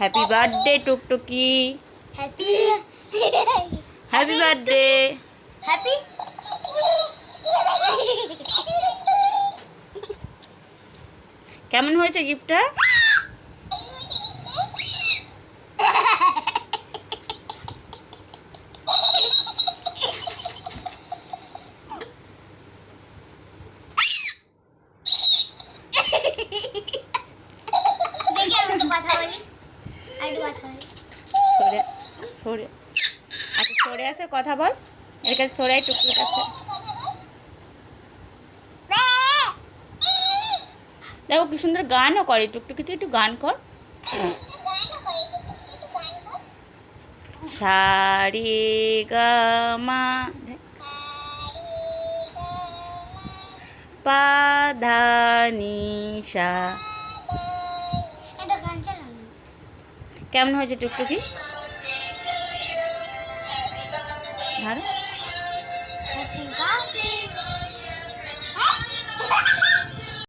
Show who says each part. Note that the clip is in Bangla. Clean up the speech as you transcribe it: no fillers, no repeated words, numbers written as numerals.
Speaker 1: হ্যাপি বার্থডে টুকটুকি।
Speaker 2: Happy
Speaker 1: happy birthday.
Speaker 2: হ্যাপি
Speaker 1: কেমন হয়েছে গিফটটা?
Speaker 2: দেখি আমি একটু কথা বলি আর একটু কথা বলি।
Speaker 1: সরে সরে আচ্ছা, সরে আসে কথা বল। এর কাছে সরে আয় টুকটুকির কাছে। দেখো কি সুন্দর গানও করে টুকটুকি, তুই একটু গান কর। সারে গা মা পা ধা নি সা।
Speaker 2: এটা গান চালানো।
Speaker 1: কেমন হয়েছে টুকটুকি? ধরো।
Speaker 2: Happy birthday